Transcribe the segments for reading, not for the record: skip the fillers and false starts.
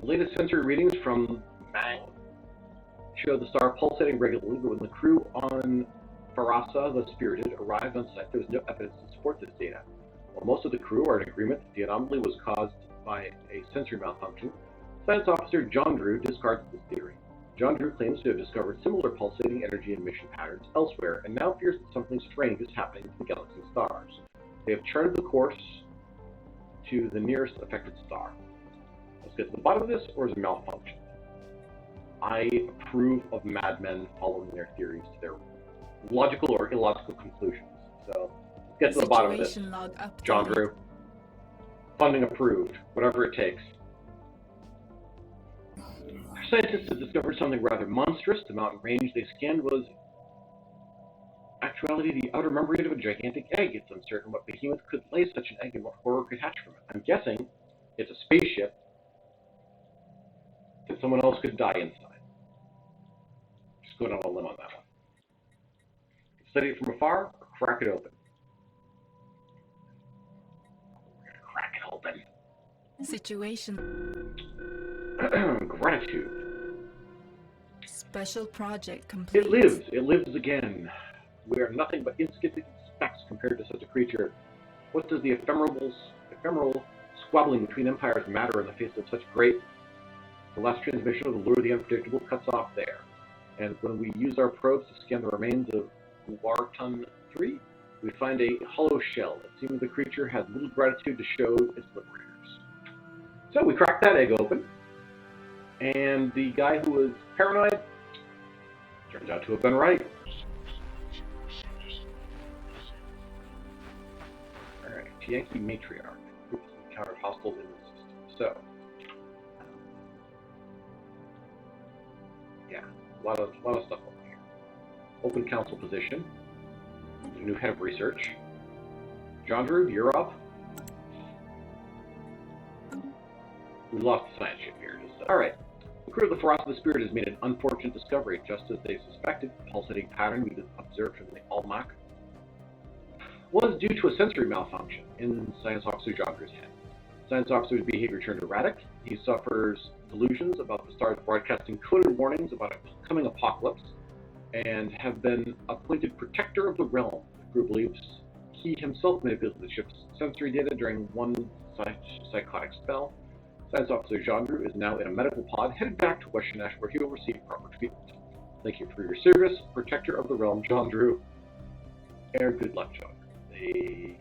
The latest sensory readings from Mang show the star pulsating regularly, but when the crew on Farasa the Spirited arrived on site, there was no evidence to support this data. While most of the crew are in agreement that the anomaly was caused by a sensory malfunction, Science Officer John Drew discards this theory. John Drew claims to have discovered similar pulsating energy emission patterns elsewhere, and now fears that something strange is happening to the galaxy's stars. They have charted the course to the nearest affected star. Let's get to the bottom of this, or is it malfunction? I approve of madmen following their theories to their logical or illogical conclusions. So, let's get to the bottom of this. John Drew. Funding approved, whatever it takes. Scientists have discovered something rather monstrous. The mountain range they scanned was, actuality, the outer membrane of a gigantic egg. It's uncertain what behemoth could lay such an egg and what horror could hatch from it. I'm guessing it's a spaceship that someone else could die inside. Just going on a limb on that one. Study it from afar, or crack it open. We're gonna crack it open. Situation. Gratitude. Special project complete. It lives again. We are nothing but insignificant specks compared to such a creature. What does the ephemeral squabbling between empires matter in the face of such great? The last transmission of the Lure of the Unpredictable cuts off there. And when we use our probes to scan the remains of Warton 3, we find a hollow shell. It seems the creature has little gratitude to show its liberators. So we cracked that egg open, and the guy who was paranoid turns out to have been right. Alright, Yankee Matriarch. Groups encountered hostiles in the system. So, yeah, a lot of stuff over here. Open council position. New head of research. John Drew, you're up. We lost the science ship here. Alright. The crew of the Farasa the Spirit has made an unfortunate discovery. Just as they suspected, the pulsating pattern we observed from the Almach was due to a sensory malfunction in Science Officer John Drew's head. Science Officer's behavior turned erratic. He suffers delusions about the stars broadcasting coded warnings about a coming apocalypse, and have been appointed protector of the realm. The crew believes he himself manipulated the ship's sensory data during one psychotic spell. Science Officer John Drew is now in a medical pod headed back to West Shenesh, where he will receive proper treatment. Thank you for your service, protector of the realm, John Drew. And good luck, John. They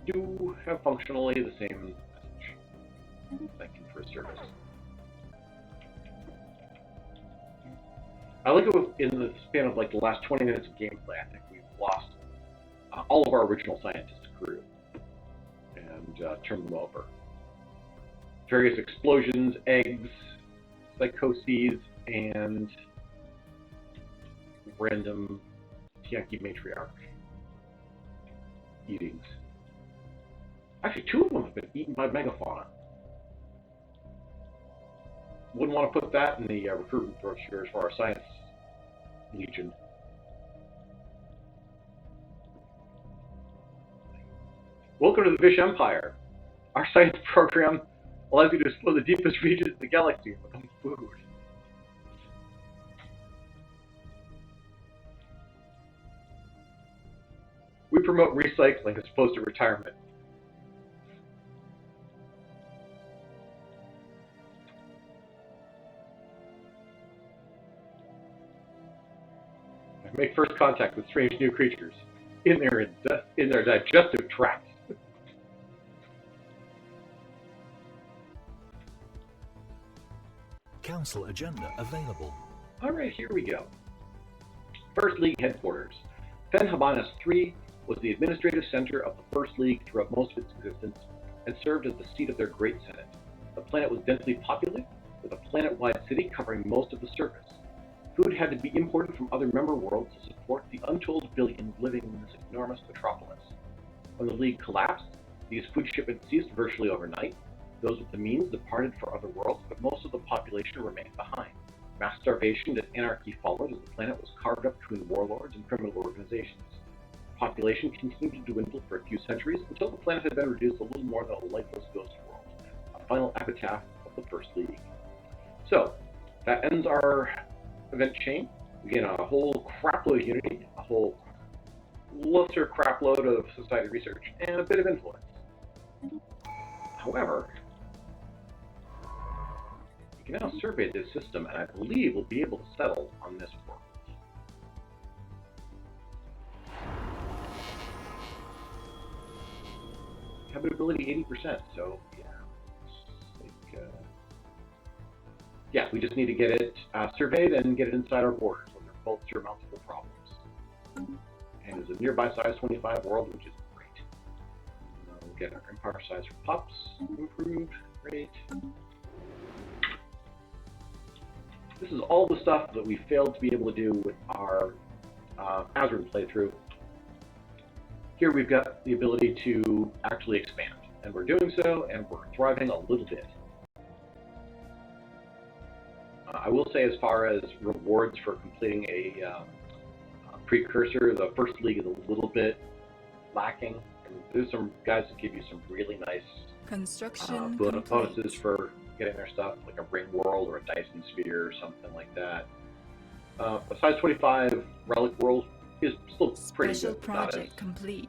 do have functionally the same message. Thank you for his service. I like it in the span of like the last 20 minutes of gameplay. I think we've lost all of our original scientist crew and turned them over. Various explosions, eggs, psychoses, and random Yankee Matriarch eatings. Actually, 2 of them have been eaten by megafauna. Wouldn't want to put that in the recruitment brochures for our science legion. Welcome to the Vish Empire. Our science program allows you to explore the deepest regions of the galaxy and become food. We promote recycling as opposed to retirement. Make first contact with strange new creatures in their digestive tract. Council agenda available. Alright, here we go. First League headquarters. Fen Habanas III was the administrative center of the First League throughout most of its existence and served as the seat of their Great Senate. The planet was densely populated, with a planet-wide city covering most of the surface. Food had to be imported from other member worlds to support the untold billions living in this enormous metropolis. When the League collapsed, these food shipments ceased virtually overnight. Those with the means departed for other worlds, but most of the population remained behind. Mass starvation and anarchy followed as the planet was carved up between warlords and criminal organizations. Population continued to dwindle for a few centuries until the planet had been reduced a little more than a lifeless ghost world, a final epitaph of the First League. So, that ends our event chain. We gain a whole crapload of unity, a whole lesser crapload of society research, and a bit of influence. However, you can now survey this system, and I believe we'll be able to settle on this world. Habitability 80%, so yeah. Yeah, we just need to get it surveyed and get it inside our borders, where they're both surmountable problems. And it's a nearby size 25 world, which is great. We'll get our empire size for pups improved. Great. This is all the stuff that we failed to be able to do with our Azure playthrough. Here we've got the ability to actually expand, and we're doing so, and we're thriving a little bit. I will say, as far as rewards for completing a precursor, the First League is a little bit lacking. And there's some guys that give you some really nice Construction bonuses for getting their stuff, like a ring world or a Dyson sphere or something like that. A size 25 relic world is still pretty Special good. Not as project complete.